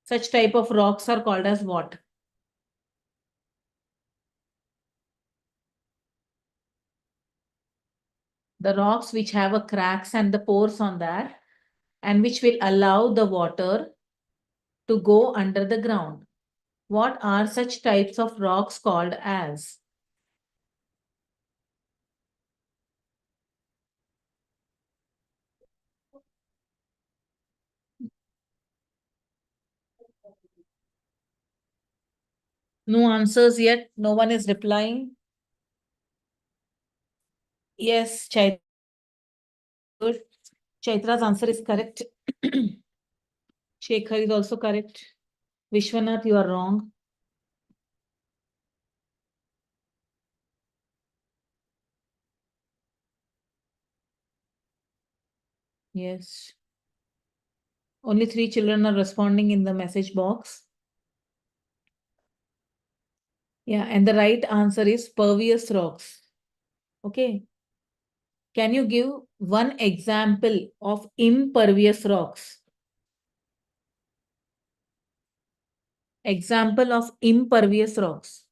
Such type of rocks are called as what? The rocks which have a cracks and the pores on that, and which will allow the water to go under the ground. What are such types of rocks called as? No answers yet. No one is replying. Yes, Chaitra. Good. Chaitra's answer is correct. Shekhar is also correct. Vishwanath, you are wrong. Yes. Only 3 children are responding in the message box. Yeah, and the right answer is pervious rocks. Okay. Can you give one example of impervious rocks? Example of impervious rocks.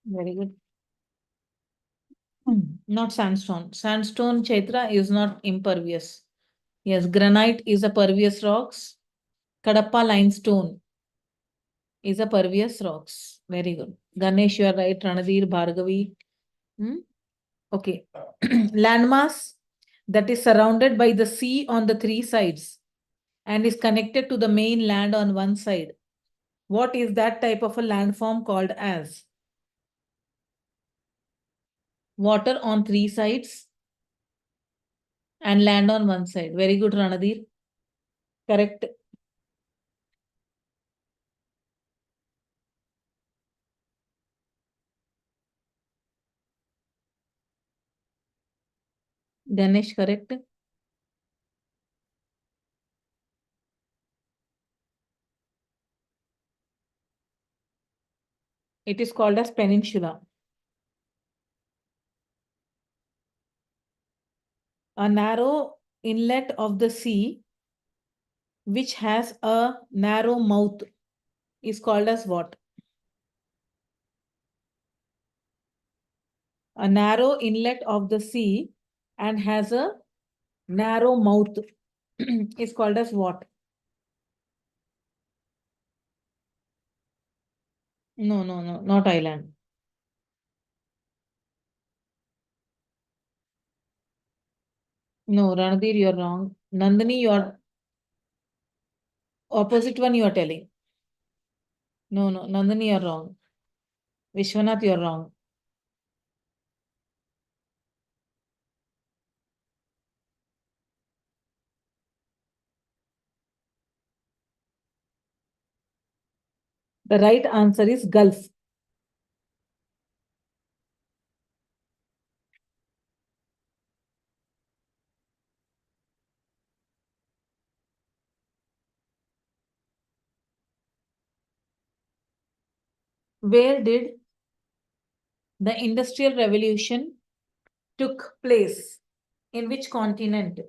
Very good. Not sandstone. Sandstone, Chaitra, is not impervious. Yes, granite is a pervious rocks. Kadapa limestone is a pervious rocks. Very good. Ganesh, you are right. Ranadir, Bhargavi. Okay. Landmass that is surrounded by the sea on the 3 sides and is connected to the main land on one side. What is that type of a landform called as? Water on 3 sides and land on one side. Very good, Ranadir. Correct. Ganesh, correct. It is called as peninsula. A narrow inlet of the sea which has a narrow mouth is called as what? A narrow inlet of the sea and has a narrow mouth is called as what? No, no, no, not island. No, Ranadir, you're wrong. Nandini, you're opposite one you are telling. No, no, Nandini, you're wrong. Vishwanath, you're wrong. The right answer is Gulf. Where did the Industrial Revolution took place? In which continent?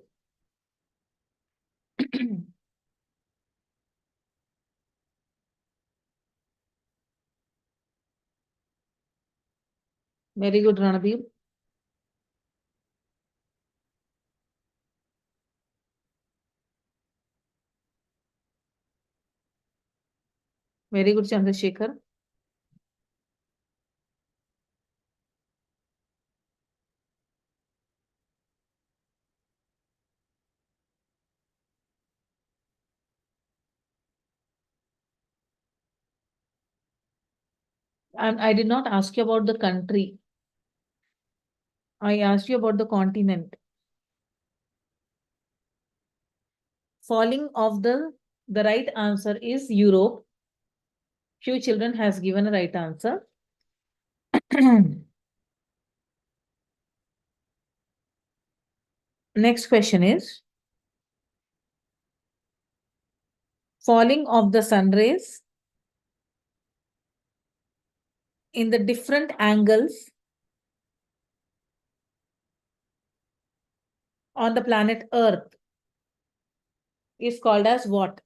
Very good, Ranadeep. Very good, Chandrasekhar. And I did not ask you about the country. I asked you about the continent. Falling of the right answer is Europe. Few children has given a right answer. Next question is falling of the sun rays in the different angles on the planet Earth is called as what?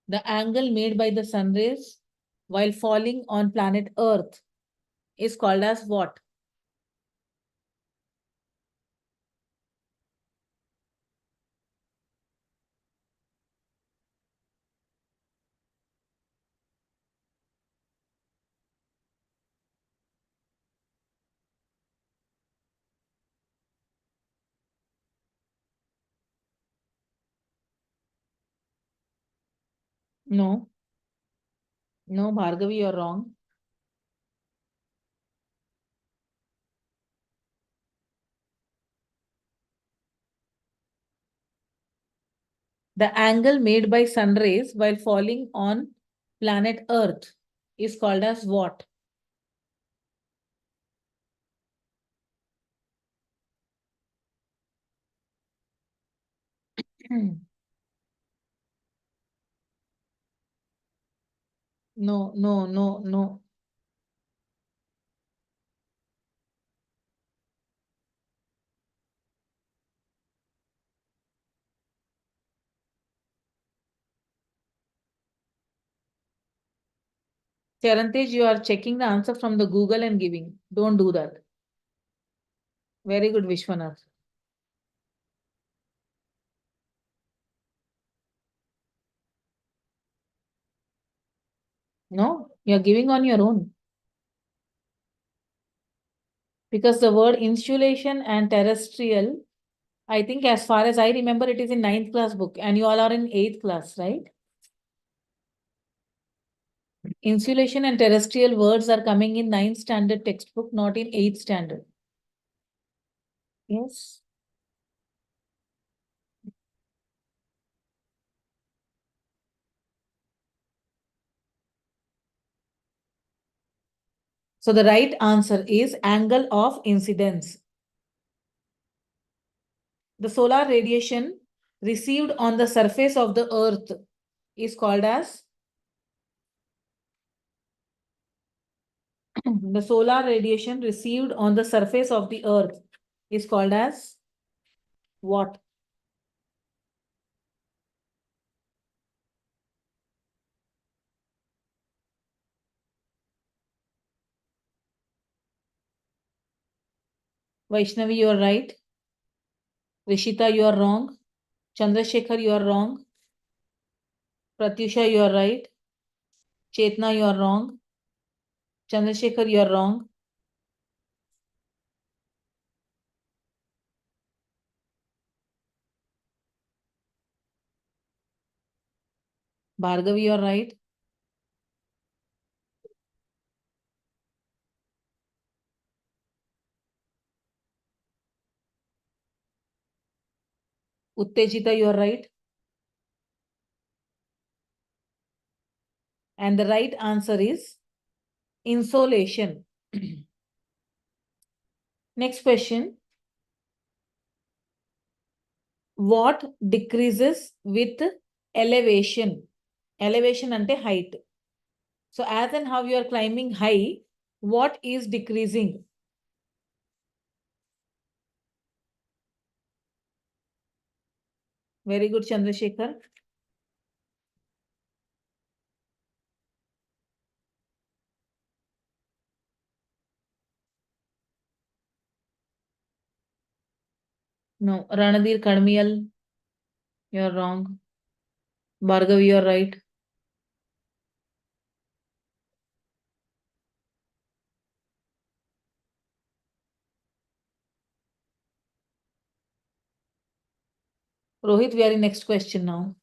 The angle made by the sun rays while falling on planet Earth is called as what? No, no, Bhargavi, you're wrong. The angle made by sun rays while falling on planet Earth is called as what? No, no, no, no. Charantej, you are checking the answer from the Google and giving. Don't do that. Very good, Vishwanath. No, you're giving on your own. Because the word insulation and terrestrial, I think as far as I remember, it is in 9th class book and you all are in 8th class, right? Insulation and terrestrial words are coming in 9th standard textbook, not in 8th standard. Yes. So the right answer is angle of incidence. The solar radiation received on the surface of the earth is called as the solar radiation received on the surface of the earth is called as what? Vaishnavi, you are right. Rishita, you are wrong. Chandrasekhar, you are wrong. Pratyusha, you are right. Chetna, you are wrong. Chandrasekhar, you are wrong. Bhargavi, you are right. Uttejita, you are right. And the right answer is insolation. Next question. What decreases with elevation? Elevation ante height. So as and how you are climbing high, what is decreasing? Very good, Chandrasekhar. No, Ranadir Kadmiyal, you are wrong. Bhargav, you are right. Rohit, we are in next question now.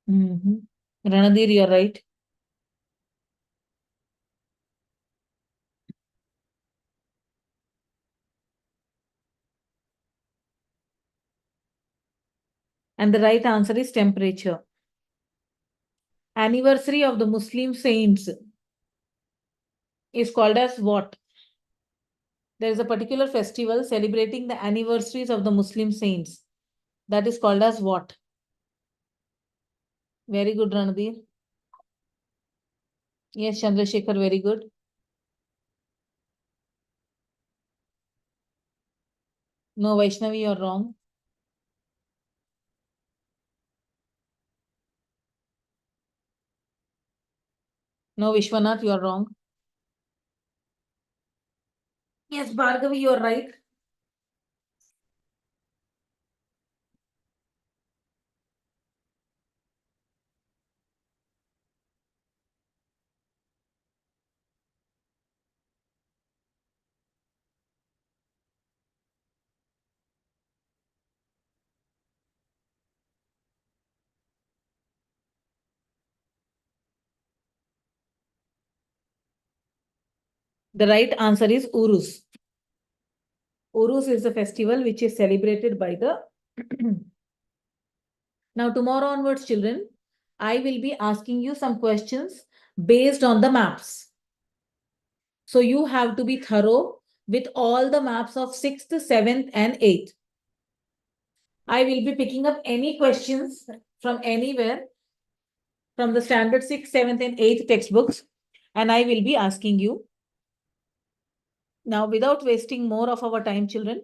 Ranadir, you are right. And the right answer is temperature. Anniversary of the Muslim saints is called as what? There is a particular festival celebrating the anniversaries of the Muslim saints. That is called as what? Very good, Ranadhir. Yes, Chandrasekhar, very good. No, Vaishnavi, you're wrong. No, Vishwanath, you're wrong. Yes, Bhargavi, you're right. The right answer is Urus. Urus is the festival which is celebrated by the... Now, tomorrow onwards, children, I will be asking you some questions based on the maps. So you have to be thorough with all the maps of 6th, 7th, and 8th. I will be picking up any questions from anywhere from the standard 6th, 7th, and 8th textbooks, and I will be asking you. Now, without wasting more of our time, children,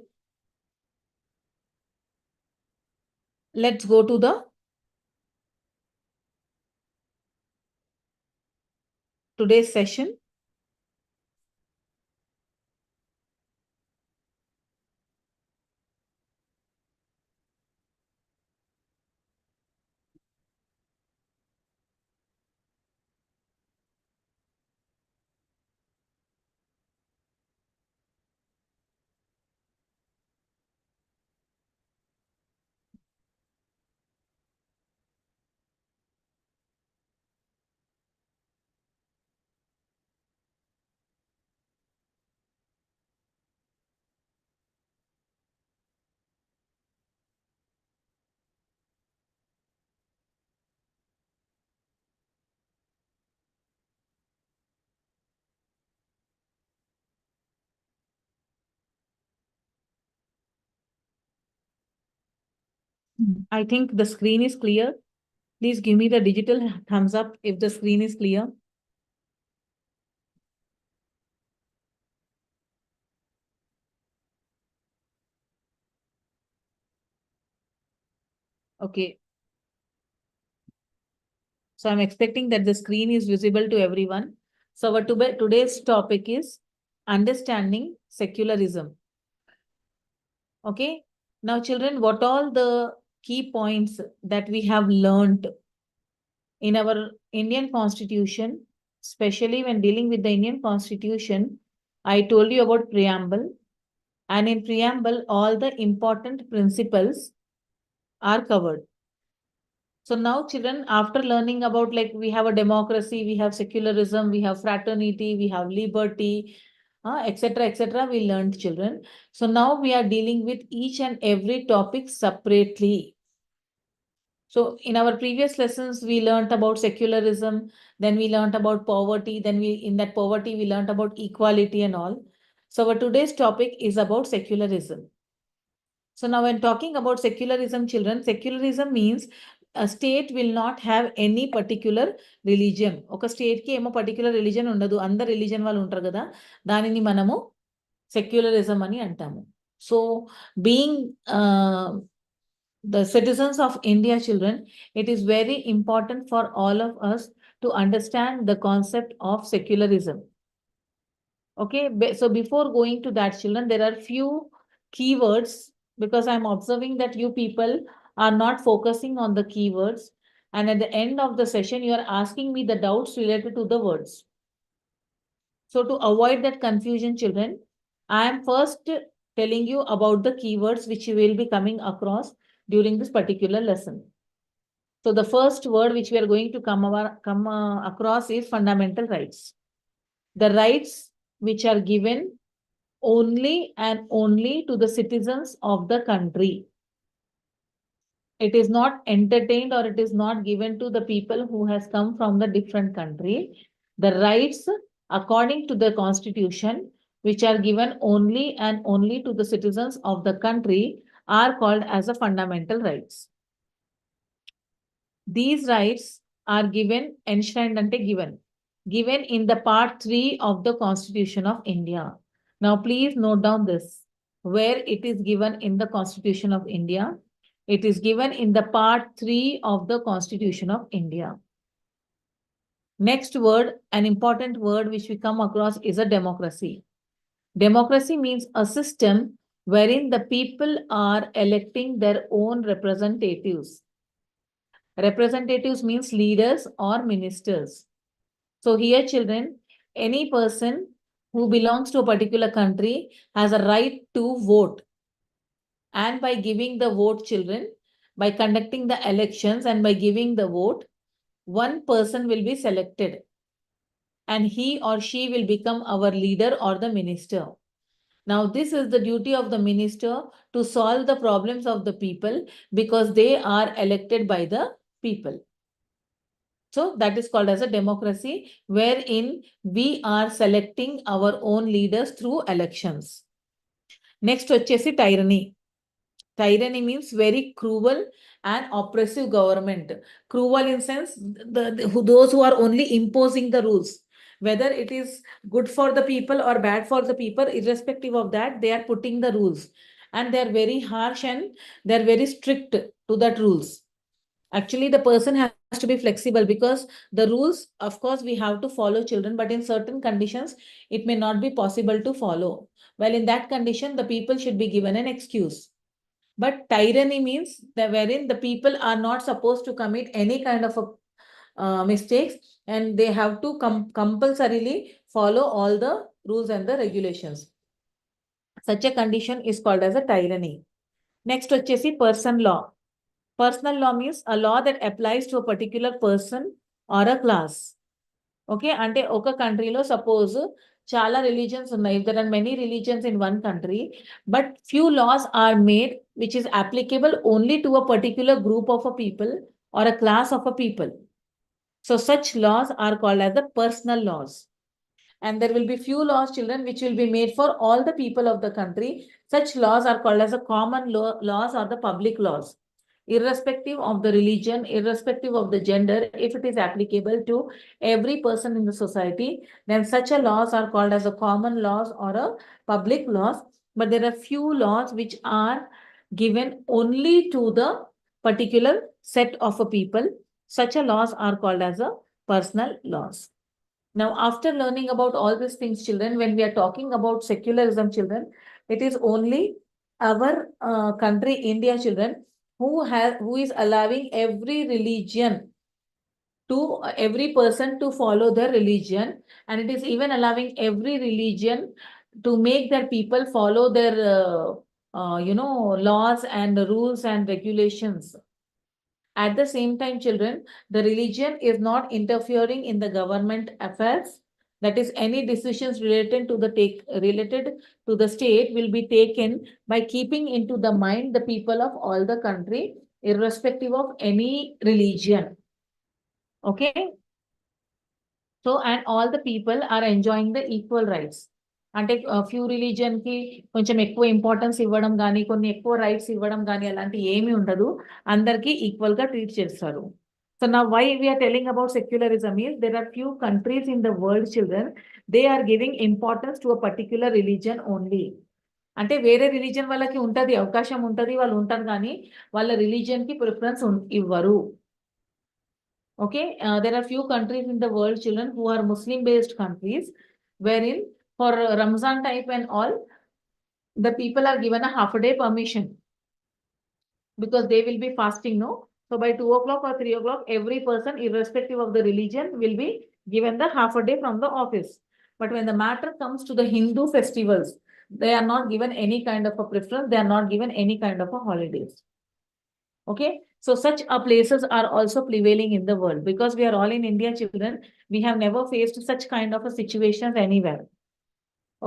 let's go to the today's session. I think the screen is clear. Please give me the digital thumbs up if the screen is clear. Okay. So I'm expecting that the screen is visible to everyone. So our today's topic is understanding secularism. Okay. Now, children, what all the key points that we have learned in our Indian Constitution, especially when dealing with the Indian Constitution, I told you about preamble. And in preamble, all the important principles are covered. So now, children, after learning about, like, we have a democracy, we have secularism, we have fraternity, we have liberty, etc., etc., we learned, children. So now we are dealing with each and every topic separately. So in our previous lessons, we learned about secularism, then we learned about poverty, then in that poverty, we learned about equality and all. So our today's topic is about secularism. So now when talking about secularism, children, secularism means a state will not have any particular religion. ఒక state కి ఏమో particular religion ఉండదు, అందరు religion వాళ్ళు ఉంటారు కదా, దానిని మనము సెక్యులరిజం అని అంటాము. So being the citizens of India, children, it is very important for all of us to understand the concept of secularism. Okay, so before going to that, children, there are few keywords, because I'm observing that you people are not focusing on the keywords. And at the end of the session, you are asking me the doubts related to the words. So to avoid that confusion, children, I am first telling you about the keywords which you will be coming across during this particular lesson. So the first word which we are going to come across is fundamental rights. The rights which are given only and only to the citizens of the country. it is not entertained or it is not given to the people who has come from the different country. The rights according to the constitution, which are given only and only to the citizens of the country, are called as a fundamental rights. These rights are given, enshrined and given in the part 3 of the Constitution of India. Now, please note down this, where it is given in the Constitution of India. It is given in the part 3 of the Constitution of India. Next word, an important word which we come across is a democracy. Democracy means a system wherein the people are electing their own representatives. Representatives means leaders or ministers. So here, children, any person who belongs to a particular country has a right to vote. And by giving the vote, children, by conducting the elections and by giving the vote, one person will be selected. And he or she will become our leader or the minister. Now, this is the duty of the minister to solve the problems of the people because they are elected by the people. So that is called as a democracy, wherein we are selecting our own leaders through elections. Next, వచ్చేసి tyranny. Tyranny means very cruel and oppressive government. Cruel in sense, those who are only imposing the rules. Whether it is good for the people or bad for the people, irrespective of that, they are putting the rules. And they are very harsh and they are very strict to that rules. Actually, the person has to be flexible because the rules, of course, we have to follow, children, but in certain conditions, it may not be possible to follow. Well, in that condition, the people should be given an excuse. But tyranny means that wherein the people are not supposed to commit any kind of mistakes and they have to compulsorily follow all the rules and the regulations. Such a condition is called as a tyranny. Next, వచ్చేసి person law. Personal law means a law that applies to a particular person or a class. Okay, ante oka country lo suppose chala religions unnai. There are many religions in one country, but few laws are made which is applicable only to a particular group of a people or a class of a people. So such laws are called as the personal laws. And there will be few laws, children, which will be made for all the people of the country. Such laws are called as the common laws or the public laws. Irrespective of the religion, irrespective of the gender, if it is applicable to every person in the society, then such a laws are called as a common laws or a public laws. But there are few laws which are given only to the particular set of a people. Such a laws are called as a personal laws. Now, after learning about all these things, children, when we are talking about secularism, children, it is only our country, India, children, who is allowing every religion to every person to follow their religion, and it is even allowing every religion to make their people follow their laws and rules and regulations. At the same time, children, the religion is not interfering in the government affairs. That is, any decisions related to the state will be taken by keeping into the mind the people of all the country, irrespective of any religion. Okay. So, and all the people are enjoying the equal rights. అంటే few religion కి కొంచెం ఎక్కువ importance ఇవ్వడం కానీ కొన్ని ఎక్కువ rights ఇవ్వడం కానీ అలాంటి ఏమీ ఉండదు. అందరికీ ఈక్వల్ గా ట్రీట్ చేస్తారు. So now why we are telling about secularism is there are few countries in the world, children, they are giving importance to a particular religion only. అంటే వేరే రిలీజియన్ వాళ్ళకి ఉంటది, అవకాశం ఉంటది, వాళ్ళు ఉంటారు కానీ వాళ్ళ రిలీజియన్ కి ప్రిఫరెన్స్ ఇవ్వరు. Okay, there are few countries in the world, children, who are Muslim-based countries, wherein for Ramzan type and all, the people are given a half-a-day permission because they will be fasting, no? So by 2 o'clock or 3 o'clock, every person, irrespective of the religion, will be given the half-a-day from the office. But when the matter comes to the Hindu festivals, they are not given any kind of a preference. They are not given any kind of a holidays. Okay, so such places are also prevailing in the world because we are all in India, children. We have never faced such kind of a situations anywhere.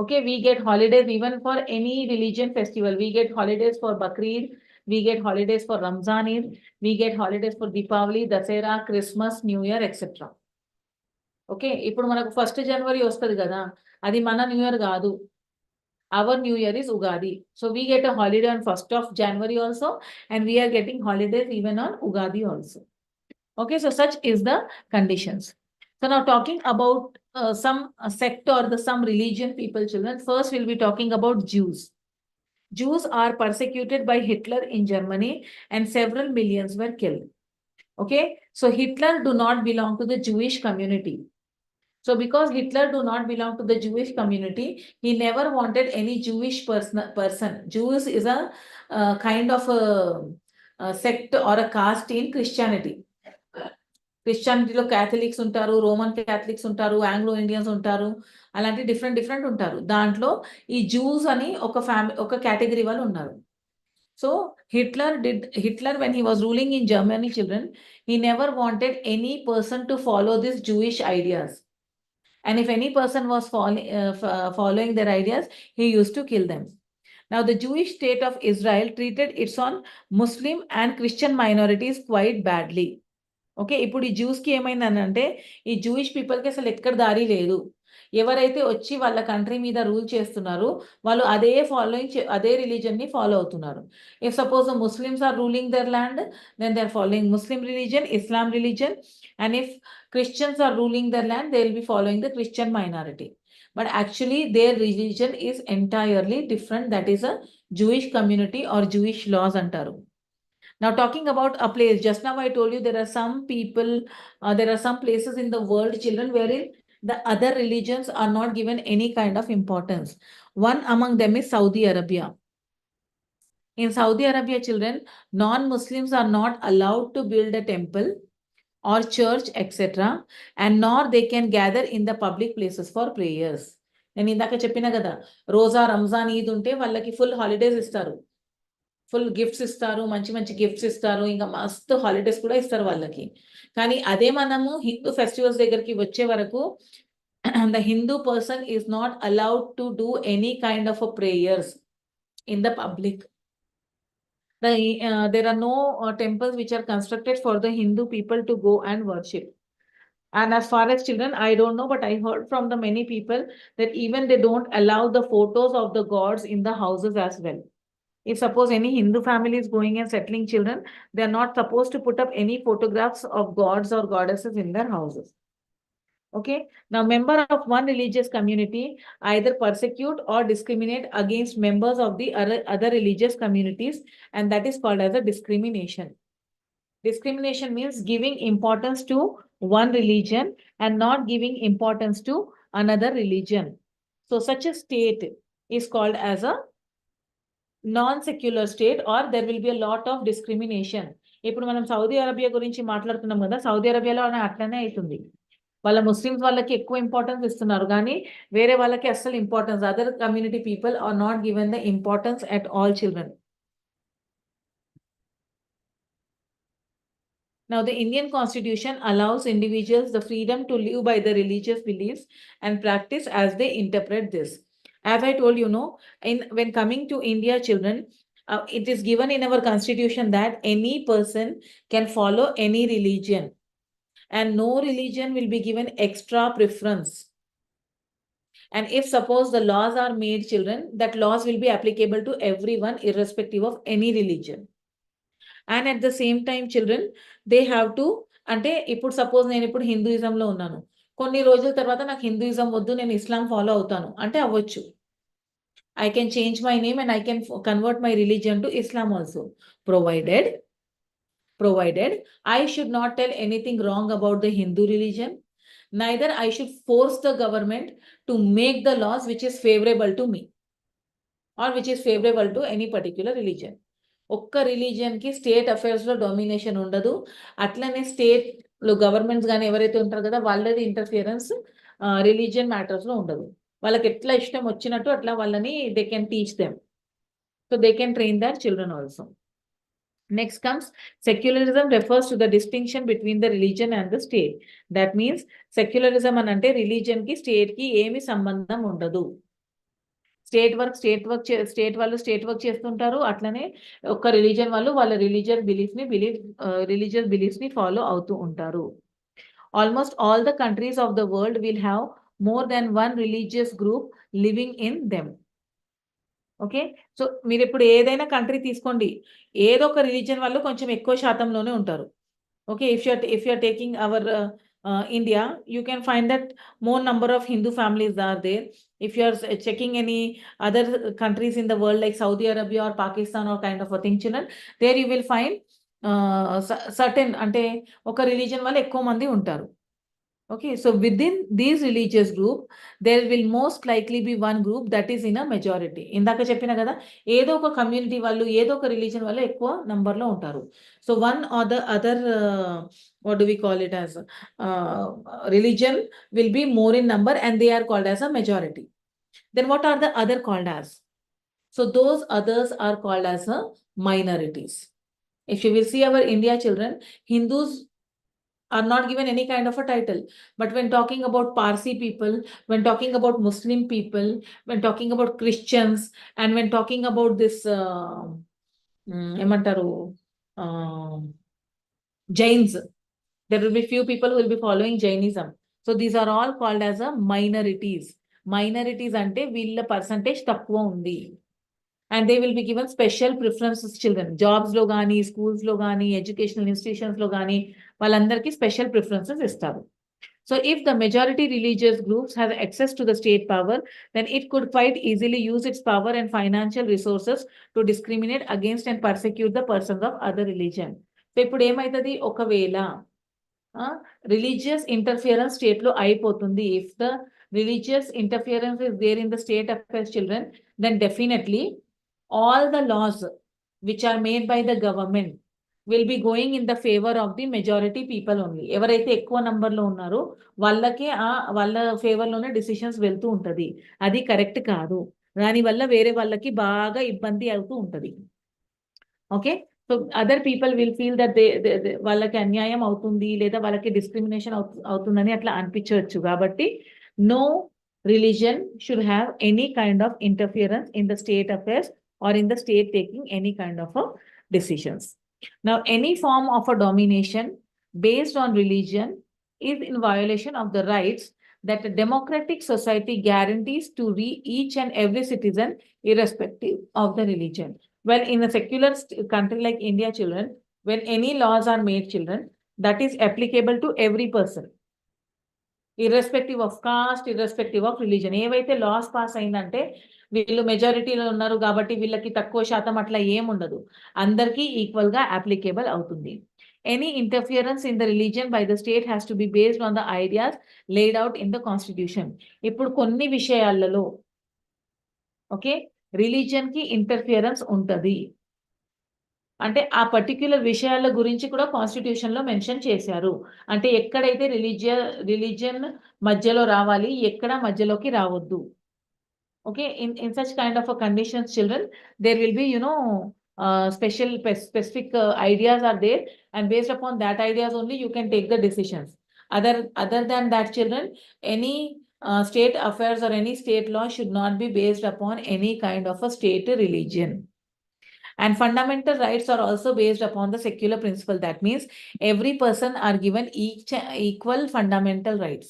Okay, we get holidays even for any religion festival. We get holidays for Bakrid, we get holidays for Ramzan Eid, we get holidays for Deepavali, Dasera, Christmas, New Year, etc. Okay, ఇప్పుడు మనకు 1st January వస్తది కదా, అది మన new year కాదు. Our new year is Ugadi. So we get a holiday on 1st of January also, and we are getting holidays even on Ugadi also. Okay, so such is the conditions. So now talking about some sect or some religion people, children. First we'll be talking about Jews. Jews are persecuted by Hitler in Germany and several millions were killed. Okay, so Hitler do not belong to the Jewish community. So because Hitler do not belong to the Jewish community, he never wanted any Jewish person. Jews is a kind of a sect or a caste in Christianity. క్రిస్టియానిటీలో Catholics ఉంటారు, Roman Catholics ఉంటారు, Anglo Indians ఉంటారు, అలాంటి different ఉంటారు. దాంట్లో ఈ juice అని ఒక కేటగిరీ వాళ్ళు ఉన్నారు. So Hitler when he was ruling in Germany, children, he never wanted any person to follow this Jewish ideas. And if any person was following their ideas, he used to kill them. Now, the Jewish state of Israel treated its own Muslim and Christian minorities quite badly. Okay, ఇప్పుడు ఈ జ్యూస్కి ఏమైందనంటే, ఈ Jewish పీపుల్కి అసలు ఎక్కడ దారి లేదు. ఎవరైతే వచ్చి వాళ్ళ కంట్రీ మీద రూల్ చేస్తున్నారో వాళ్ళు అదే రిలీజన్ని ఫాలో అవుతున్నారు. If suppose Muslims are ruling their land, then they are following Muslim religion, Islam religion. And if Christians are ruling their land, they will be following the Christian minority. But actually their religion is entirely different. That is a Jewish community or Jewish laws antaru. Now talking about a place, just now I told you there are some people, there are some places in the world, children, wherein the other religions are not given any kind of importance. One among them is Saudi Arabia. In Saudi Arabia, children, non-Muslims are not allowed to build a temple or church, etc. and nor they can gather in the public places for prayers. నేను ఇందాక చెప్పిన కదా, రోజా, రంజాన్, ఈద్ ఉంటే వాళ్ళకి full holidays ఇస్తారు, full gifts ఇస్తారు, మంచి gifts ఇస్తారు, ఇంకా మస్తు హాలిడేస్ కూడా ఇస్తారు వాళ్ళకి. కానీ అదే మనము హిందూ ఫెస్టివల్స్ దగ్గరికి వచ్చే వరకు the Hindu person is not allowed to do any kind of a prayers in the public. There are no temples which are constructed for the Hindu people to go and worship. And as far as children, I don't know, but I heard from the many people that even they don't allow the photos of the gods in the houses as well. If suppose any Hindu family is going and settling children, they are not supposed to put up any photographs of gods or goddesses in their houses. Okay, now member of one religious community either persecute or discriminate against members of the other religious communities, and that is called as a discrimination. Discrimination means giving importance to one religion and not giving importance to another religion. So such a state is called as a non-secular state, or there will be a lot of discrimination. ఇప్పుడు మనం Saudi Arabia గురించి మాట్లాడుతున్నాం కదా, Saudi అరేబియాలో అట్లనే అవుతుంది. వాళ్ళ Muslims వాళ్ళకి ఎక్కువ ఇంపార్టెన్స్ ఇస్తున్నారు, కానీ వేరే వాళ్ళకి అస్సలు importance, other community people are not given the importance at all, children. Now, the Indian Constitution allows individuals the freedom to live by the religious beliefs and practice as they interpret this. As I told you, when coming to India, children, it is given in our Constitution that any person can follow any religion, and no religion will be given extra preference. And if suppose the laws are made, children, that laws will be applicable to everyone irrespective of any religion. And at the same time, children, they have to, అంటే ఇప్పుడు suppose నేను ఇప్పుడు హిందూయిజంలో ఉన్నాను, కొన్ని రోజుల తర్వాత నాకు Hinduism వద్దు, నేను ఇస్లాం ఫాలో అవుతాను అంటే అవ్వచ్చు. I can change my name and I can convert my religion to Islam also, provided I should not tell anything wrong about the Hindu religion, neither I should force the government to make the laws which is favorable to me or which is favorable to any particular religion. ఒక్క religion కి state affairs లో domination ఉండదు. అట్లనే state లో governments కానీ ఎవరైతే ఉంటారు కదా, వాళ్ళది ఇంటర్ఫియరెన్స్ రిలీజియన్ మ్యాటర్స్ లో ఉండదు. వాళ్ళకి ఎట్లా ఇష్టం వచ్చినట్టు అట్లా వాళ్ళని they can teach them, so they can train their children also. Next comes secularism, refers to the distinction between the religion and the state. That means secularism anante religion ki state ki emi sambandham undadu. State వాళ్ళు state work చేస్తుంటారు. అట్లనే ఒక religion వాళ్ళు వాళ్ళ religious beliefs ని follow అవుతూ ఉంటారు. Almost all the countries of the world will have more than one religious group living in them. Okay. So మీరిప్పుడు ఏదైనా కంట్రీ తీసుకోండి. ఏదో ఒక రిలీజియన్ వాళ్ళు కొంచెం ఎక్కువ శాతంలోనే ఉంటారు. Okay, if you're taking our India, you can find that more number of Hindu families are there. If you're checking any other countries in the world like Saudi Arabia or Pakistan or kind of a thing, children, there you will find certain ante oka religion వాళ్ళు ఎక్కువ మంది ఉంటారు. Okay, so within these religious group, there will most likely be one group that is in a majority. ఇందాక చెప్పిన కదా, ఏదో ఒక community వాళ్ళు ఏదో ఒక రిలీజన్ వాళ్ళు ఎక్కువ నంబర్ లో ఉంటారు. So one or the other what do we call it as religion will be more in number and they are called as a majority. Then what are the other called as? So those others are called as a minorities. If you will see our India children, Hindus are not given any kind of a title. But when talking about Parsi people, when talking about Muslim people, when talking about Christians, and when talking about this Jains, there will be few people who will be following Jainism. So these are all called as a minorities. Minorities ante veella percentage takkuva undi. And they will be given special preferences children. Jobs lo gaani, schools lo gaani, educational institutions lo gaani, వాళ్ళందరికీ special preferences ఇస్తారు. So if the majority religious groups have access to the state power, then it could quite easily use its power and financial resources to discriminate against and persecute the persons of other religion. So ఇప్పుడు ఏమైతది, ఒకవేళ religious interference state లో అయిపోతుంది. If the religious interference is there in the state affairs children, then definitely all the laws which are made by the government will be going in the favor of the majority people only. ఎవరైతే ఎక్కువ number లో ఉన్నారో వాళ్ళకే వాళ్ళ favour లోనే decisions వెళ్తూ ఉంటది. అది కరెక్ట్ కాదు. దానివల్ల వేరే వాళ్ళకి బాగా ఇబ్బంది అవుతూ ఉంటది. Okay. So other people will feel that వాళ్ళకి అన్యాయం అవుతుంది లేదా వాళ్ళకి డిస్క్రిమినేషన్ అవుతుందని అట్లా అనిపించవచ్చు. కాబట్టి no religion should have any kind of interference in the state affairs or in the state taking any kind of decisions. Now, any form of a domination based on religion is in violation of the rights that a democratic society guarantees to each and every citizen irrespective of the religion. Well, in a secular country like India, children, when any laws are made, children, that is applicable to every person. Irrespective of cost, irrespective of religion. ఏవైతే loss pass అయిందంటే వీళ్ళు మెజారిటీలో ఉన్నారు కాబట్టి వీళ్ళకి తక్కువ శాతం అట్లా ఏముండదు, అందరికీ ఈక్వల్ గా అప్లికేబుల్ అవుతుంది. Any interference in the religion by the state has to be based on the ideas laid out in the constitution. ఇప్పుడు కొన్ని విషయాలలో ఓకే రిలీజియన్ కి ఇంటర్ఫియరెన్స్ ఉంటది అంటే ఆ పర్టిక్యులర్ విషయాల గురించి కూడా కాన్స్టిట్యూషన్ లో మెన్షన్ చేశారు. అంటే ఎక్కడైతే రిలీజియన్ మధ్యలో రావాలి, ఎక్కడ మధ్యలోకి రావద్దు. Okay, in such kind of conditions children there will be specific ideas are there, and based upon that ideas only you can take the decisions. Other than that children, any state affairs or any state law should not be based upon any kind of a state religion. And fundamental rights are also based upon the secular principle. That means every person are given equal fundamental rights.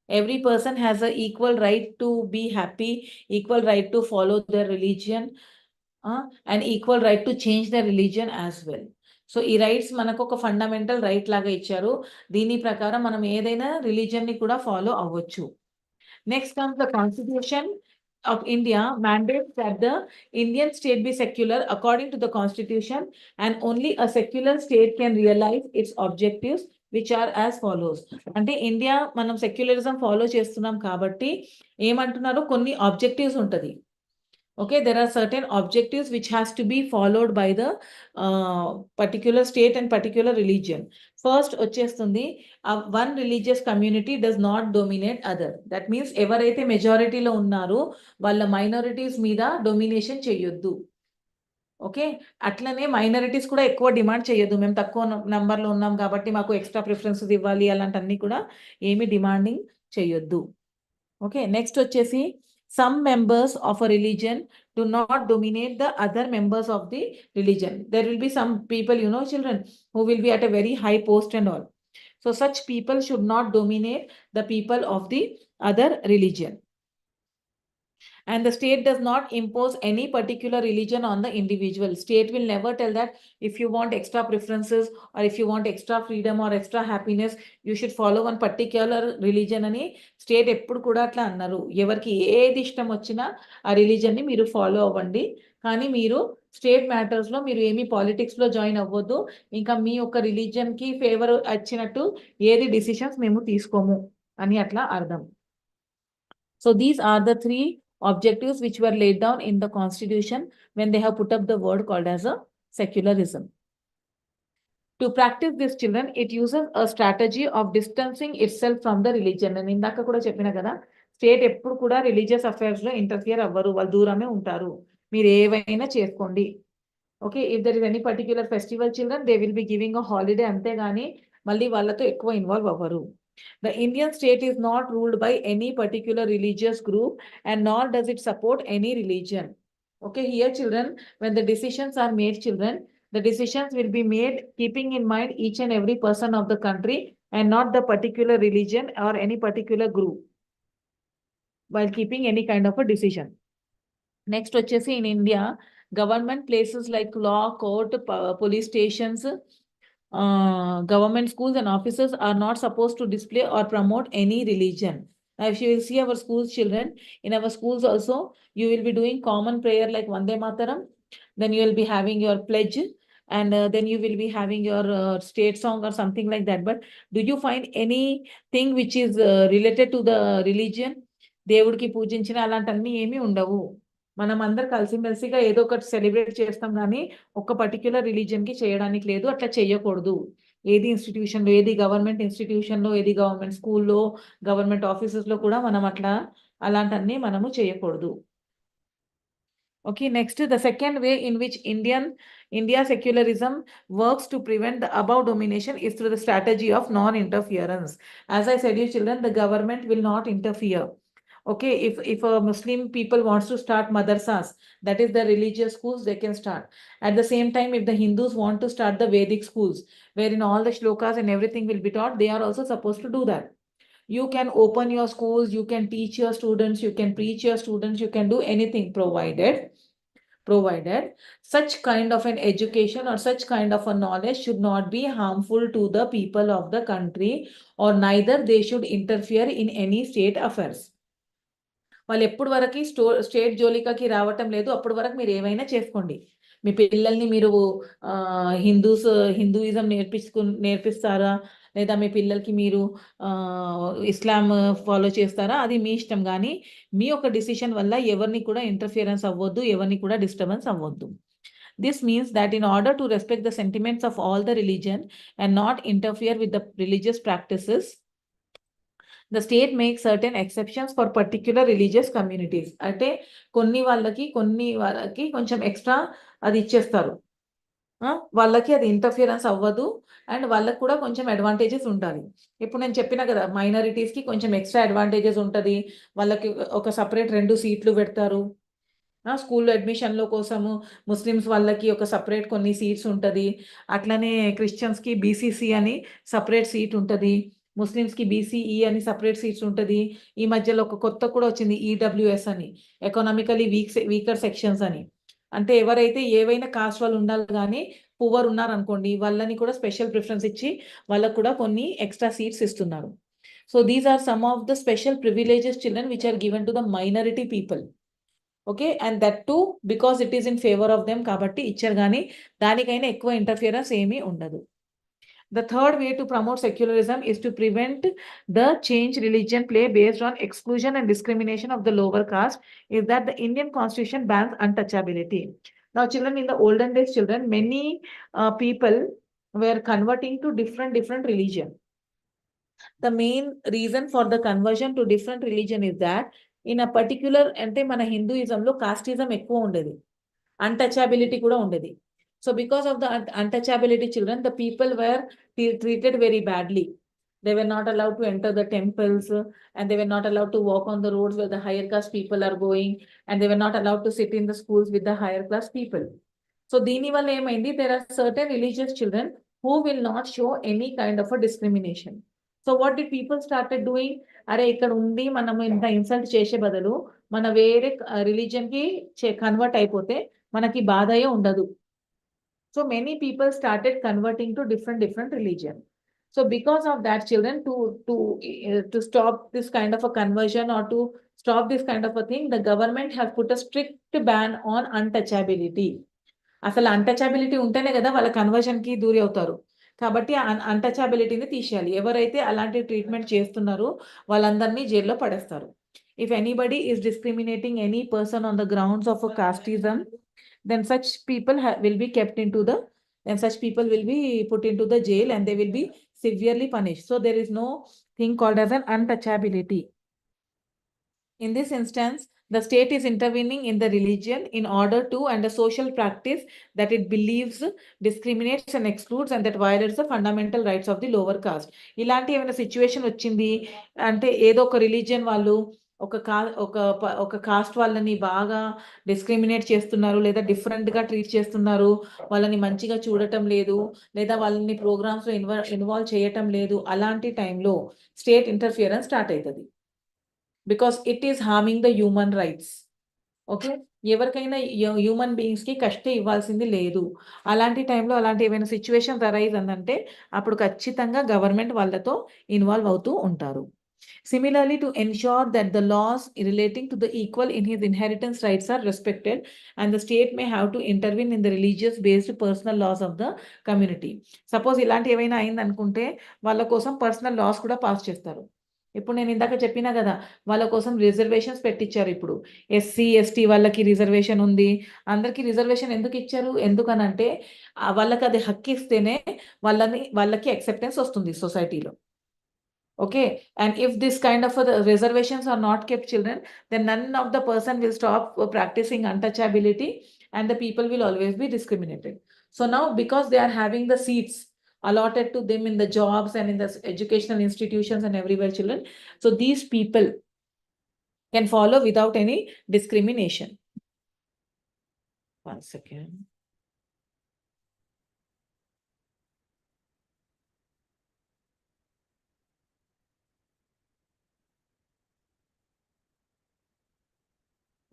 Every person has an equal right to be happy, equal right to follow their religion, and equal right to change their religion as well. So ఈ rights మనకు ఒక fundamental right లాగా ఇచ్చారు. దీని ప్రకారం మనం ఏదైనా religion ని కూడా ఫాలో అవ్వచ్చు. Next comes the Constitution of India mandates that the Indian state be secular according to the Constitution, and only a secular state can realize its objectives, which are as follows. అంటే India మనం secularism follow చేస్తున్నాం కాబట్టి ఏమంటున్నారో కొన్ని objectives ఉంటది. Okay, there are certain objectives which has to be followed by the particular state and particular religion. First వచ్చేస్తుంది one religious community does not dominate other. That means ఎవరైతే మెజారిటీలో ఉన్నారో వాళ్ళ minorities మీద domination చేయొద్దు. ఓకే, అట్లనే minorities కూడా ఎక్కువ demand చేయొద్దు. మేము తక్కువ నంబర్లో ఉన్నాం కాబట్టి మాకు ఎక్స్ట్రా ప్రిఫరెన్సెస్ ఇవ్వాలి అలాంటివన్నీ కూడా ఏమి డిమాండింగ్ చేయొద్దు. ఓకే, నెక్స్ట్ వచ్చేసి some members of a religion do not dominate the other members of the religion. There will be some people, children, who will be at a very high post and all. So such people should not dominate the people of the other religion. And the state does not impose any particular religion on the individual. State will never tell that if you want extra preferences or if you want extra freedom or extra happiness, you should follow one particular religion అని state ఎప్పుడు కూడా అట్లా అన్నారు. ఎవరికి ఏది ఇష్టం వచ్చినా ఆ రిలీజన్ని మీరు ఫాలో అవ్వండి. కానీ మీరు స్టేట్ మ్యాటర్స్లో మీరు ఏమీ పాలిటిక్స్లో జాయిన్ అవ్వద్దు. ఇంకా మీ యొక్క రిలీజన్కి ఫేవర్ వచ్చినట్టు ఏది డిసిషన్స్ మేము తీసుకోము అని అట్లా అర్థం. So these are the three objectives which were laid down in the constitution when they have put up the word called as a secularism. To practice this, children, it uses a strategy of distancing itself from the religion. And indaka kuda cheppina kada, state eppudu kuda religious affairs lo interfere avvaru, vallu doorame ఉంటారు. మీరు ఏవైనా చేసుకోండి. Okay, if there is any particular festival, children, they will be giving a holiday ante gaani malli vallato ekkuva involve avvaru. The Indian state is not ruled by any particular religious group and nor does it support any religion. Okay, here children, when the decisions are made, children, the decisions will be made keeping in mind each and every person of the country and not the particular religion or any particular group while keeping any kind of a decision. Next, వచ్చేసి in India, government places like law, court, police stations, government schools and offices are not supposed to display or promote any religion. Now, if you will see our schools, children, in our schools also, you will be doing common prayer like Vande Mataram, then you will be having your pledge, and then you will be having your state song or something like that. But do you find anything which is related to the religion? దేవుడికి పూజించిన అలాంటివన్నీ ఏమీ ఉండవు. మనం అందరు కలిసిమెలిసిగా ఏదో ఒకటి celebrate చేస్తాం కానీ ఒక పర్టిక్యులర్ రిలీజియన్కి చేయడానికి లేదు, అట్లా చేయకూడదు. ఏది ఇన్స్టిట్యూషన్లో, ఏది గవర్నమెంట్ ఇన్స్టిట్యూషన్లో, ఏది గవర్నమెంట్ స్కూల్లో, గవర్నమెంట్ ఆఫీసెస్లో కూడా మనం అట్లా అలాంటివన్నీ మనము చేయకూడదు. Okay, next, the second way in which India secularism works to prevent the above domination is through the strategy of non-interference. As I said, you children, the government will not interfere. Okay, if a Muslim people wants to start madrasas, that is the religious schools, they can start. At the same time, if the Hindus want to start the Vedic schools, wherein all the shlokas and everything will be taught, they are also supposed to do that. You can open your schools, you can teach your students, you can preach your students, you can do anything provided such kind of an education or such kind of a knowledge should not be harmful to the people of the country, or neither they should interfere in any state affairs. వాళ్ళు ఎప్పుడు వరకు state జోలికకి రావటం లేదు, అప్పుడు వరకు మీరు ఏమైనా చేసుకోండి. మీ పిల్లల్ని మీరు హిందూయిజం నేర్పిస్తారా, లేదా మీ పిల్లలకి మీరు ఇస్లాం ఫాలో చేస్తారా, అది మీ ఇష్టం. కానీ మీ యొక్క డిసిషన్ వల్ల ఎవరిని కూడా ఇంటర్ఫియరెన్స్ అవ్వద్దు, ఎవరిని కూడా డిస్టర్బెన్స్ అవ్వద్దు. This means that in order to respect the sentiments of all the religion and not interfere with the religious practices, the state makes certain exceptions for particular religious communities. అంటే కొన్ని వాళ్ళకి కొంచెం extra అది ఇచ్చేస్తారు, వాళ్ళకి అది interference అవ్వదు and వాళ్ళకి కూడా కొంచెం అడ్వాంటేజెస్ ఉండాలి. ఇప్పుడు నేను చెప్పిన కదా, మైనారిటీస్కి కొంచెం ఎక్స్ట్రా అడ్వాంటేజెస్ ఉంటుంది. వాళ్ళకి ఒక సపరేట్ 2 సీట్లు పెడతారు. స్కూల్లో అడ్మిషన్లో కోసము ముస్లిమ్స్ వాళ్ళకి ఒక సపరేట్ కొన్ని సీట్స్ ఉంటుంది. అట్లనే క్రిస్టియన్స్కి బీసీసీ అని సపరేట్ సీట్ ఉంటుంది, ముస్లిమ్స్కి బీసీఈ అని సపరేట్ సీట్స్ ఉంటుంది. ఈ మధ్యలో ఒక కొత్త కూడా వచ్చింది, ఈడబ్ల్యూఎస్ అని, ఎకనామికలీ వీకర్ సెక్షన్స్ అని. అంటే ఎవరైతే ఏవైనా కాస్ట్ వాళ్ళు ఉండాలి, కానీ పువర్ ఉన్నారనుకోండి, వాళ్ళని కూడా స్పెషల్ ప్రిఫరెన్స్ ఇచ్చి వాళ్ళకు కూడా కొన్ని ఎక్స్ట్రా సీట్స్ ఇస్తున్నారు. So these are some of the special privileges children which are given to the minority people. Okay, and that too because it is in favour of them కాబట్టి ఇచ్చారు, కానీ దానికైనా ఎక్కువ ఇంటర్ఫియరెన్స్ ఏమీ ఉండదు. The third way to promote secularism is to prevent the change religion play based on exclusion and discrimination of the lower caste, is that the Indian constitution bans untouchability. Now children, in the olden days, children, many people were converting to different religion. The main reason for the conversion to different religion is that in a particular, ante mana Hinduism lo casteism ఎక్కువ ఉండేది, untouchability కూడా ఉండేది. So because of the untouchability, children, the people were treated very badly. They were not allowed to enter the temples, and they were not allowed to walk on the roads where the higher caste people are going, and they were not allowed to sit in the schools with the higher class people. So దీని వల్ల ఏమైంది, there are certain religious children who will not show any kind of a discrimination. So what did people started doing? అరే ఇక్కడ ఉండి మనం ఇంత insult చేసే బదులు మన వేరే రిలీజన్ కి కన్వర్ట్ అయిపోతే మనకి బాధయే ఉండదు. So many people started converting to different religion. So because of that, children, to stop this kind of a conversion or to stop this kind of a thing, the government has put a strict ban on untouchability. అసలు untouchability ఉంటేనే కదా వాళ్ళ కన్వర్షన్‌కి దూరి అవుతారు. కాబట్టి అన్‌టచబిలిటీని తీసేయాలి. ఎవరైతే అలాంటి ట్రీట్‌మెంట్ చేస్తున్నారో వాళ్ళందరినీ జైల్‌లో పడేస్తారు. If anybody is discriminating any person on the grounds of casteism, then such people will be kept into the, then such people will be put into the jail and they will be severely punished. So there is no thing called as an untouchability. In this instance, the state is intervening in the religion in order to, and a social practice that it believes discriminates and excludes and that violates the fundamental rights of the lower caste. ఇలాంటి ఏమైనా situation వచ్చింది అంటే ఏదో ఒక religion వాళ్ళు ఒక cost వాళ్ళని బాగా డిస్క్రిమినేట్ చేస్తున్నారు, లేదా డిఫరెంట్‌గా ట్రీట్ చేస్తున్నారు, వాళ్ళని మంచిగా చూడటం లేదు, లేదా వాళ్ళని ప్రోగ్రామ్స్‌లో ఇన్వాల్వ్ చేయటం లేదు, అలాంటి టైంలో స్టేట్ ఇంటర్ఫియరెన్స్ స్టార్ట్ అయితది. Because it is harming the human rights. Okay. ఎవరికైనా హ్యూమన్ బీయింగ్స్‌కి కష్ట ఇవ్వాల్సింది లేదు. అలాంటి టైంలో అలాంటి ఏమైనా సిట్యుయేషన్స్ అరైజ్ అయిందంటే అప్పుడు ఖచ్చితంగా గవర్నమెంట్ వాళ్ళతో ఇన్వాల్వ్ అవుతూ ఉంటారు. Similarly, to ensure that the laws relating to the equal in his inheritance rights are respected, and the state may have to intervene in the religious based personal laws of the community. Suppose ఇలాంటి ఏమైనా అయిందనుకుంటే వాళ్ళ కోసం personal loss కూడా pass చేస్తారు. ఇప్పుడు నేను ఇందాక చెప్పినా కదా, వాళ్ళ కోసం రిజర్వేషన్స్ పెట్టించారు. ఇప్పుడు ఎస్సీ, ఎస్టీ వాళ్ళకి రిజర్వేషన్ ఉంది. అందరికి రిజర్వేషన్ ఎందుకు ఇచ్చారు? ఎందుకనంటే వాళ్ళకి అది హక్కు ఇస్తేనే వాళ్ళకి యాక్సెప్టెన్స్ వస్తుంది సొసైటీలో. Okay, and if this kind of reservations are not kept, children, then none of the person will stop practicing untouchability and the people will always be discriminated. So now, because they are having the seats allotted to them in the jobs and in the educational institutions and everywhere, children, so these people can follow without any discrimination. One second.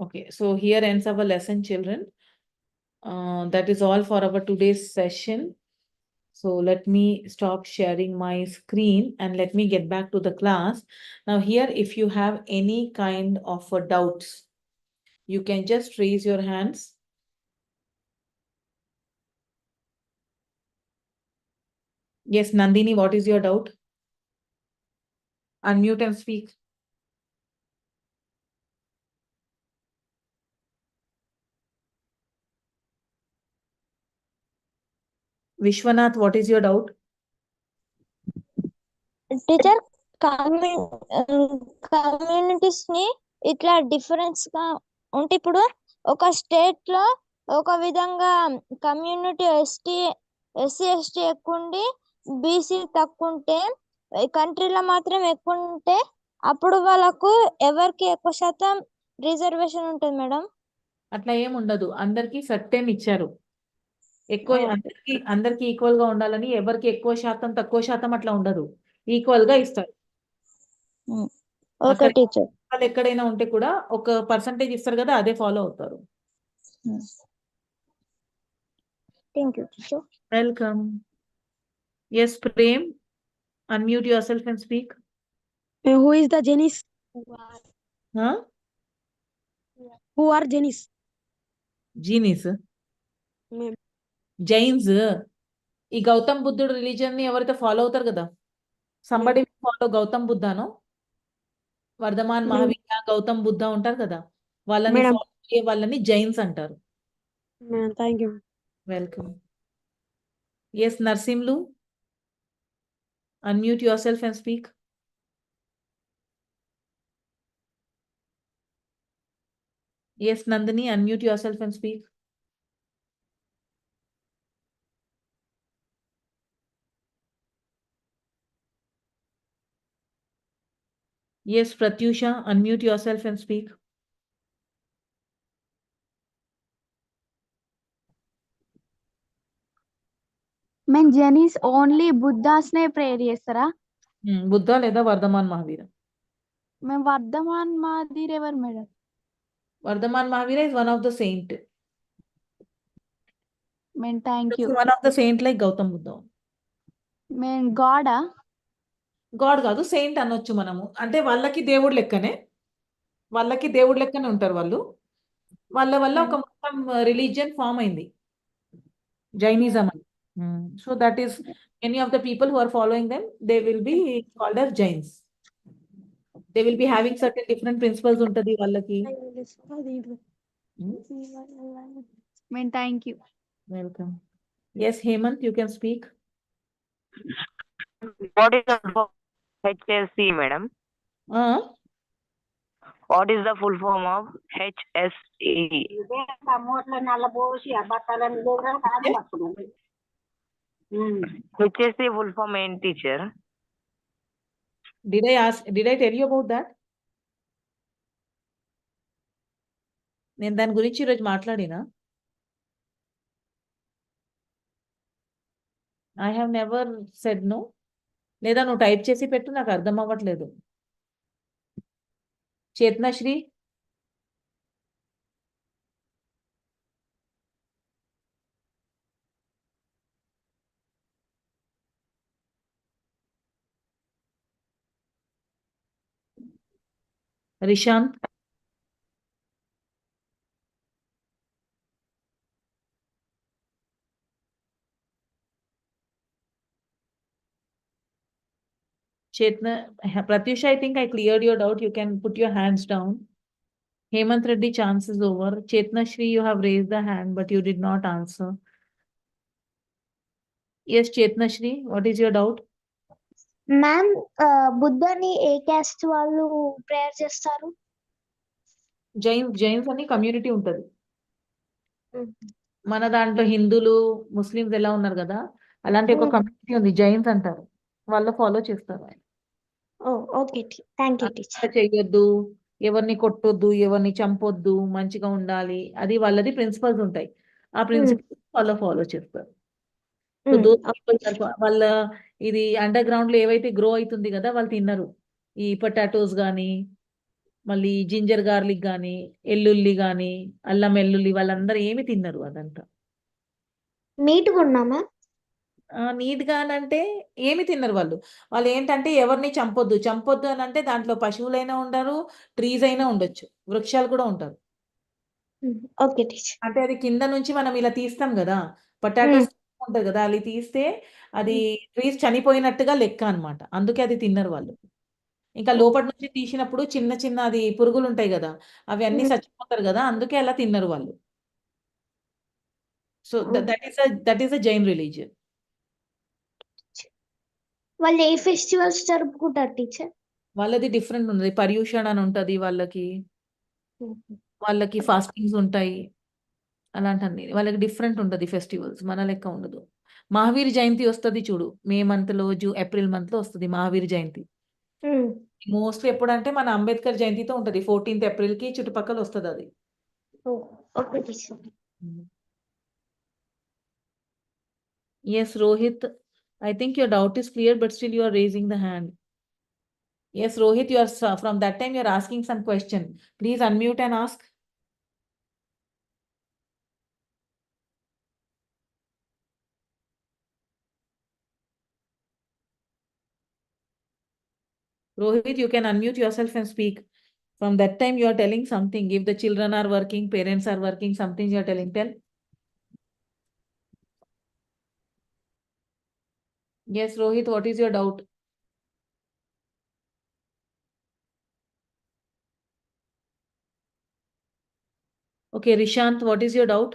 Okay, so here ends our lesson, children. That is all for our today's session. So let me stop sharing my screen and let me get back to the class. Now here, if you have any kind of doubts, you can just raise your hands. Yes, Nandini, what is your doubt? Unmute and speak. Vishwanath, what is your doubt? Teacher communities ని ఇట్లా difference గా ఉంటే ఇప్పుడు ఒక state లో ఒక విధంగా community SC ST ఎక్కువ ఉండి బీసీ తక్కువ ఉంటే కంట్రీలో మాత్రం ఎక్కువ ఉంటే అప్పుడు వాళ్ళకు ఎవరికి ఎక్కువ శాతం రిజర్వేషన్ ఉంటుంది మేడం? అట్లా ఏం ఉండదు, అందరికి సర్టెన్ ఇచ్చారు. ఎక్కువ అందరికి ఈక్వల్ గా ఉండాలని, ఎవరికి ఎక్కువ శాతం తక్కువ శాతం అట్లా ఉండదు, ఈక్వల్ గా ఇస్తారు. Okay teacher. ఎక్కడైనా ఉంటే కూడా ఒక పర్సంటేజ్ ఇస్తారు కదా, అదే ఫాలో అవుతారు. Thank you teacher. Welcome. Yes, Prem, unmute yourself and speak. Who is the Janis? Huh? Who are Janis? Genies. Jains ఈ గౌతమ్ బుద్ధుడు రిలీజియన్ ని ఎవరైతే ఫాలో అవుతారు కదా, సంబడి ఫాలో గౌతమ్ బుద్ధాను, వర్ధమాన్ మహావీర గౌతమ్ బుద్ధ ఉంటారు కదా, వాళ్ళని ఫాలో అయ్యే వాళ్ళని జైన్స్ అంటారు. Thank you. Welcome. Yes Narsimhulu, unmute yourself and speak. Yes, Nandini, unmute yourself and speak. Yes, Pratyusha, unmute yourself and speak. మేము జెనీస్ ఓన్లీ బుద్ధాస్నే ప్రేయర్ చేస్తారా? బుద్ధ లేదా వర్ధమాన్ మహావీర? మేము వర్ధమాన్ మాదిరి ఎవరు madam? Vardhaman Mahavira is one of the saint. మేము thank you. One of the saint like Gautam Buddha. మేము గాడా? God కాదు, Saint అనొచ్చు మనము. అంటే వాళ్ళకి దేవుడు లెక్కనే, ఉంటారు వాళ్ళు. వాళ్ళ వల్ల ఒక మొత్తం రిలీజియన్ ఫామ్ అయింది, జైనిజం అని. So that is any of the people who are following them, they will be called as Jains. They will be having certain different principles ఉంటది వాళ్ళకి. మేము thank you. Welcome. Yes, Hemant, you can speak. What is the HSC, madam? What is the full form of HSE? HSC full form and teacher. Did I tell you about that? నేను దాని గురించి ఈరోజు మాట్లాడినా? I have never said no. లేదా నువ్వు type చేసి పెట్టు, నాకు అర్థం అవ్వట్లేదు. చేతనశ్రీ, Rishanth, Chetna, Pratyusha, I think I cleared your doubt. You can put your hands down. Hemant Reddy, chance is over. Chetna Shri, you have raised the hand, but you did not answer. Yes, Chetna Shri, what is your doubt? Ma'am బుద్ధని ఏ caste వాళ్ళు prayer చేస్తారు? జైన్స్ అని community ఉంటది మన దాంట్లో. హిందువులు, Muslims ఎలా ఉన్నారు కదా, అలాంటి ఒక కమ్యూనిటీ ఉంది, జైన్స్ అంటారు. వాళ్ళు ఫాలో చేస్తారు. Okay, thank you teacher. చెయ్యొద్దు, ఎవరిని కొట్టొద్దు, ఎవరిని చంపొద్దు, మంచిగా ఉండాలి, అది వాళ్ళది ప్రిన్సిపల్స్ ఉంటాయి. ఆ ప్రిన్సిపల్స్ ఫాలో చేస్తారు. సో వాళ్ళ ఇది అండర్ గ్రౌండ్ లో ఏవైతే గ్రో అవుతుంది కదా, వాళ్ళు తిన్నారు. ఈ పొటాటోస్ గానీ, మళ్ళీ జింజర్ గార్లిక్ గానీ, ఎల్లుల్లి గానీ, అల్లం వెల్లుల్లి, వాళ్ళందరూ ఏమి తిన్నారు అదంతా. నీట్గా ఉన్నామా? నీట్ గా అంటే ఏమి తిన్నారు వాళ్ళు. వాళ్ళు ఏంటంటే ఎవరిని చంపొద్దు అని అంటే దాంట్లో పశువులైనా ఉండరు, ట్రీస్ అయినా ఉండొచ్చు, వృక్షాలు కూడా ఉంటారు. Okay teacher. అంటే అది కింద నుంచి మనం ఇలా తీస్తాం కదా, పొటాటోస్ ఉంటది కదా, అది తీస్తే అది ట్రీస్ చనిపోయినట్టుగా లెక్క అన్నమాట. అందుకే అది తిన్నారు వాళ్ళు. ఇంకా లోపటి నుంచి తీసినప్పుడు చిన్న చిన్న అది పురుగులు ఉంటాయి కదా, అవి అన్ని చచ్చిపోతారు కదా, అందుకే అలా తిన్నారు వాళ్ళు. So that is a Jain religion. వాళ్ళు ఏ ఫెస్టివల్స్ జరుపుకుంటారు టీచర్? వాళ్ళది డిఫరెంట్ ఉన్నది. పర్యూషణ అని ఉంటది వాళ్ళకి ఫాస్టింగ్స్ ఉంటాయి, అలాంటి వాళ్ళకి డిఫరెంట్ ఉంటది ఫెస్టివల్స్, మన లెక్క ఉండదు. మహావీర్ జయంతి వస్తుంది చూడు, మే మంత్ లో, ఏప్రిల్ మంత్ లో వస్తుంది మహావీర్ జయంతి. మోస్ట్లీ ఎప్పుడంటే మన అంబేద్కర్ జయంతితో ఉంటది, 14th ఏప్రిల్ కి చుట్టుపక్కల వస్తుంది అది. Okay teacher. Yes, Rohit, I think your doubt is clear, but still you are raising the hand. Yes, Rohit, you are from that time you are asking some question. Please unmute and ask. Rohit, you can unmute yourself and speak. From that time you are telling something. If the children are working, parents are working, something you are telling. Tell. Yes, Rohit, what is your doubt? Okay, Rishant, what is your doubt?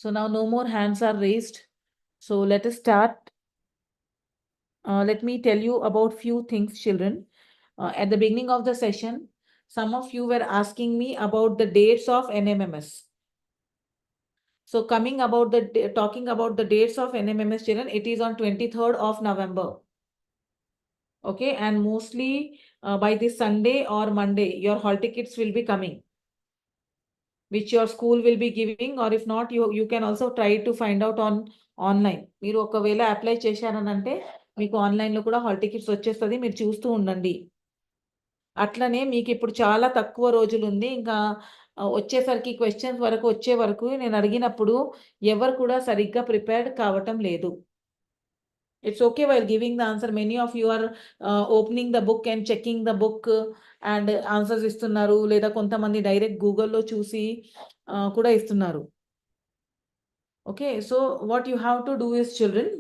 So now no more hands are raised. So let us start. Let me tell you about few things, children. At the beginning of the session, some of you were asking me about the dates of NMMS. So coming about talking about the dates of NMMS children, it is on 23rd of November. Okay, and mostly by this Sunday or Monday, your hall tickets will be coming, which your school will be giving, or if not, you can also try to find out on online. మీరు ఒకవేళ apply చేశారనంటే మీకు ఆన్లైన్లో కూడా hall tickets వచ్చేస్తుంది, మీరు చూస్తూ ఉండండి. అట్లనే మీకు ఇప్పుడు చాలా తక్కువ రోజులు ఉంది. ఇంకా వచ్చేసరికి క్వశ్చన్స్ వరకు వచ్చే వరకు నేను అడిగినప్పుడు ఎవరు కూడా సరిగ్గా ప్రిపేర్డ్ కావటం లేదు. It's okay while giving the answer. Many of you are opening the book and checking the book and answers ఇస్తున్నారు, లేదా కొంతమంది డైరెక్ట్ గూగుల్లో చూసి కూడా ఇస్తున్నారు. Okay, so what you have to do is children,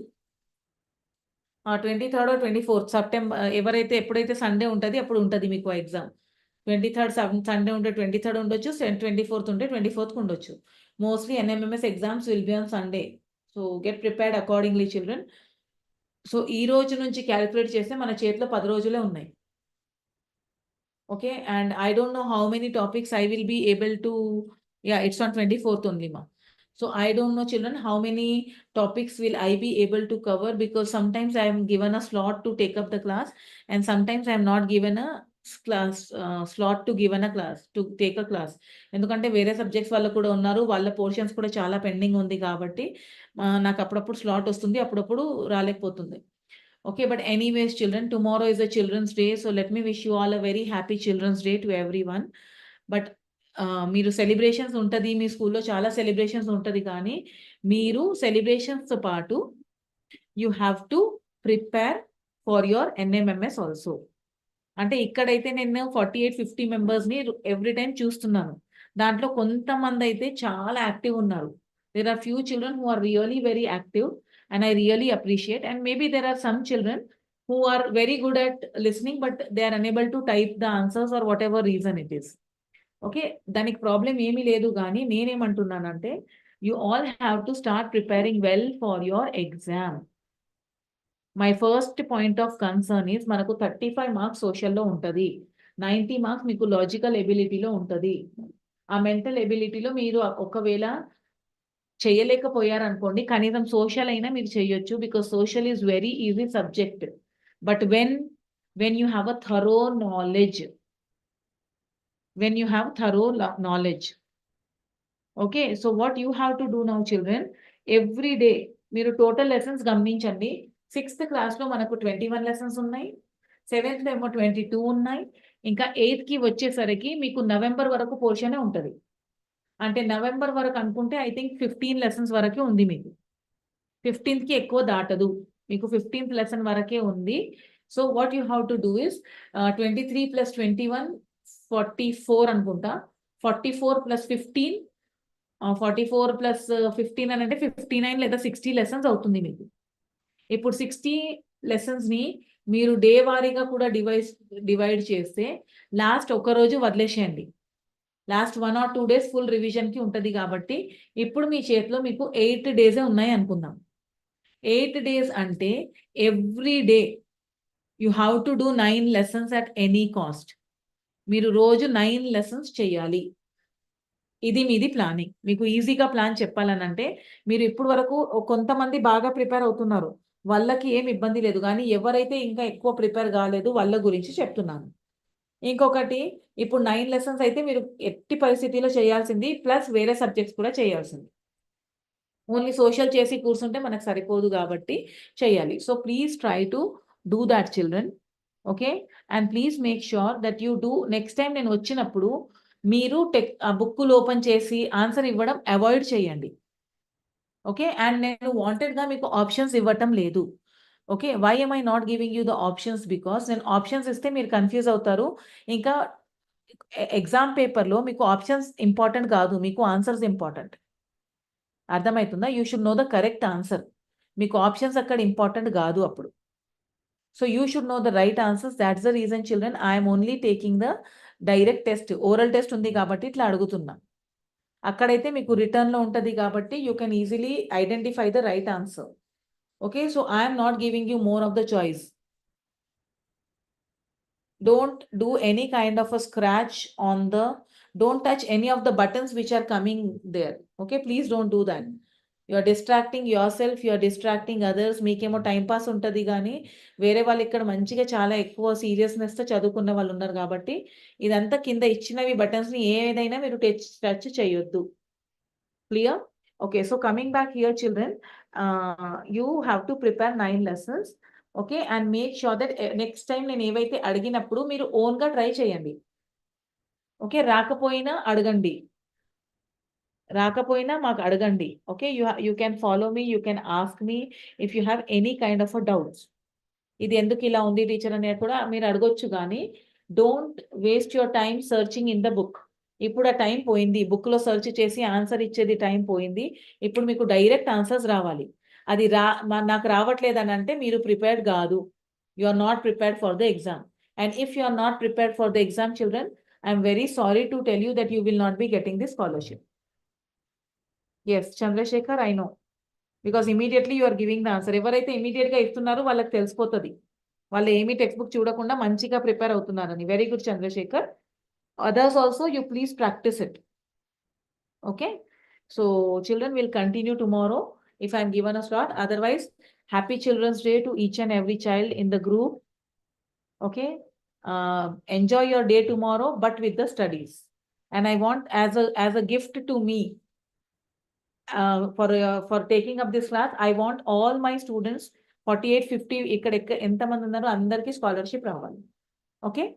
23rd or 24th September ఎవరైతే ఎప్పుడైతే Sunday ఉంటుంది అప్పుడు ఉంటుంది మీకు ఎగ్జామ్. 23rd సండే ఉంటే 23rd ఉండొచ్చు, 24th ఉంటే 24th ఉండొచ్చు. Mostly NMMS exams will be on Sunday. So get prepared accordingly children. So ఈ రోజు నుంచి క్యాలిక్యులేట్ చేస్తే మన చేతిలో 10 రోజులే ఉన్నాయి. Okay, and I don't know how many topics I will be able to, it's on 24th only మా. So I don't know children how many topics will I be able to cover, because sometimes I am given a slot to take up the class and sometimes I am not given a class slot to given a class to take a class. ఎందుకంటే వేరే subjects వాళ్ళు కూడా ఉన్నారు, వాళ్ళ portions కూడా చాలా pending ఉంది కాబట్టి నాకు అప్పుడప్పుడు స్లాట్ వస్తుంది, అప్పుడప్పుడు రాలేకపోతుంది. Okay, but anyways children, tomorrow is a children's day, so let me wish you all a very happy children's day to everyone. But మీరు సెలబ్రేషన్స్ ఉంటుంది, మీ స్కూల్లో చాలా సెలబ్రేషన్స్ ఉంటుంది, కానీ మీరు సెలబ్రేషన్స్తో పాటు you have to prepare for your NMMS also. అంటే ఇక్కడైతే నేను 48-50 మెంబర్స్ని ఎవ్రీ టైం చూస్తున్నాను. దాంట్లో కొంతమంది అయితే చాలా యాక్టివ్ ఉన్నారు. There are few children who are really very active and I really appreciate. And maybe there are some children who are very good at listening, but they are unable to type the answers or whatever reason it is. Okay, దానికి problem ఏమీ లేదు, కానీ నేనేమంటున్నానంటే you all have to start preparing well for your exam. My first point of concern is మనకు 35 marks సోషల్లో ఉంటుంది, 90 marks మీకు logical ఎబిలిటీలో ఉంటుంది. ఆ మెంటల్ ఎబిలిటీలో మీరు ఒకవేళ చేయలేకపోయారనుకోండి, కనీసం సోషల్ అయినా మీరు చేయొచ్చు, because social is very easy subject. But when you have a thorough knowledge, okay, so what you have to do now children, every day మీరు టోటల్ లెసన్స్ గమనించండి. 6th క్లాస్లో మనకు 21 లెసన్స్ ఉన్నాయి, 7th ఏమో 22 ఉన్నాయి, ఇంకా 8th వచ్చేసరికి మీకు నవంబర్ వరకు పోర్షనే ఉంటుంది. అంటే నవంబర్ వరకు అనుకుంటే ఐ థింక్ 15 లెసన్స్ వరకే ఉంది మీకు. 15th ఎక్కువ దాటదు, మీకు 15th లెసన్ వరకే ఉంది. So what you have to do is 23 + 21 44 అనుకుంటా, 44 + 15 44 + 15 అని అంటే 59 లేదా 60 లెసన్స్ అవుతుంది మీకు. ఇప్పుడు 60 లెసన్స్ని మీరు డే వారీగా కూడా డివైడ్ చేస్తే లాస్ట్ ఒక రోజు వదిలేసేయండి. లాస్ట్ 1 or 2 days ఫుల్ రివిజన్కి ఉంటుంది. కాబట్టి ఇప్పుడు మీ చేతిలో మీకు 8 days ఉన్నాయి అనుకుందాం. 8 days అంటే every day you have to do 9 lessons at any cost. మీరు రోజు 9 lessons చేయాలి. ఇది మీది ప్లానింగ్. మీకు ఈజీగా ప్లాన్ చెప్పాలని అంటే, మీరు ఇప్పుడు వరకు కొంతమంది బాగా ప్రిపేర్ అవుతున్నారు, వాళ్ళకి ఏం ఇబ్బంది లేదు, కానీ ఎవరైతే ఇంకా ఎక్కువ ప్రిపేర్ కాలేదు వాళ్ళ గురించి చెప్తున్నాను. ఇంకొకటి, ఇప్పుడు 9 lessons అయితే మీరు ఎట్టి పరిస్థితిలో చేయాల్సింది, ప్లస్ వేరే సబ్జెక్ట్స్ కూడా చేయాల్సింది. ఓన్లీ సోషల్ చేసి కూర్చుంటే మనకు సరిపోదు కాబట్టి చేయాలి. So please try to do that children. Okay, and please make sure that you do. Next time నేను వచ్చినప్పుడు మీరు ఆ బుక్కులు ఓపెన్ చేసి ఆన్సర్ ఇవ్వడం అవాయిడ్ చేయండి. ఓకే, అండ్ నేను వాంటెడ్గా మీకు ఆప్షన్స్ ఇవ్వటం లేదు. Okay, why am I not giving you the options, because నేను ఆప్షన్స్ ఇస్తే మీరు కన్ఫ్యూజ్ అవుతారు. ఇంకా ఎగ్జామ్ పేపర్లో మీకు ఆప్షన్స్ ఇంపార్టెంట్ కాదు, మీకు ఆన్సర్స్ ఇంపార్టెంట్. అర్థమవుతుందా? You should know the correct answer. మీకు ఆప్షన్స్ అక్కడ ఇంపార్టెంట్ కాదు అప్పుడు. So you should know the right answers. That's the reason children I'm only taking the direct test. Oral test ఉంది కాబట్టి ఇట్లా అడుగుతున్నా. అక్కడైతే మీకు రిటర్న్లో ఉంటుంది కాబట్టి you can easily identify the right answer. Okay, so I am not giving you more of the choice. Don't do any kind of a scratch on the Don't touch any of the buttons which are coming there. Okay, please don't do that. You are distracting yourself, you are distracting others. మీకేమో time pass ఉంటుంది కానీ వేరే వాళ్ళు ఇక్కడ మంచిగా చాలా ఎక్కువ సీరియస్నెస్తో చదువుకున్న వాళ్ళు ఉన్నారు కాబట్టి ఇదంతా కింద ఇచ్చినవి బటన్స్ని ఏదైనా మీరు టచ్ చేయొద్దు. Clear? Okay, so coming back here, children, you have to prepare 9 lessons. Okay, and make sure that next time నేను ఏవైతే అడిగినప్పుడు మీరు ఓన్గా ట్రై చేయండి. ఓకే, రాకపోయినా అడగండి, రాకపోయినా మాకు అడగండి. Okay, you can follow me, you can ask me if you have any kind of a doubts. ఇది ఎందుకు ఇలా ఉంది టీచర్ అనేది కూడా మీరు అడగొచ్చు, కానీ don't waste your time searching in the book. ఇప్పుడు ఆ టైం పోయింది, బుక్లో సెర్చ్ చేసి ఆన్సర్ ఇచ్చేది టైం పోయింది. ఇప్పుడు మీకు డైరెక్ట్ ఆన్సర్స్ రావాలి. అది నాకు రావట్లేదు అని అంటే మీరు ప్రిపేర్డ్ కాదు. You are not prepared for the exam. And if you are not prepared for the exam children, I'm very sorry to tell you that you will not be getting the scholarship. Yes Chandrasekhar, I know, because immediately you are giving the answer. ఎవరైతే ఇమీడియట్గా ఇస్తున్నారో వాళ్ళకి తెలిసిపోతుంది వాళ్ళు ఏమీ text book చూడకుండా మంచిగా prepare అవుతున్నారని. Very good Chandrashekar. Others also, you please practice it. Okay, so children will continue tomorrow if I'm given a slot. Otherwise, happy Children's Day to each and every child in the group. Okay, enjoy your day tomorrow, but with the studies. And I want as a gift to me for taking up this class, I want all my students 48, 50 ఇక్కడ ఎంత మంది ఉన్నారో అందరికీ scholarship రావాలి. Okay.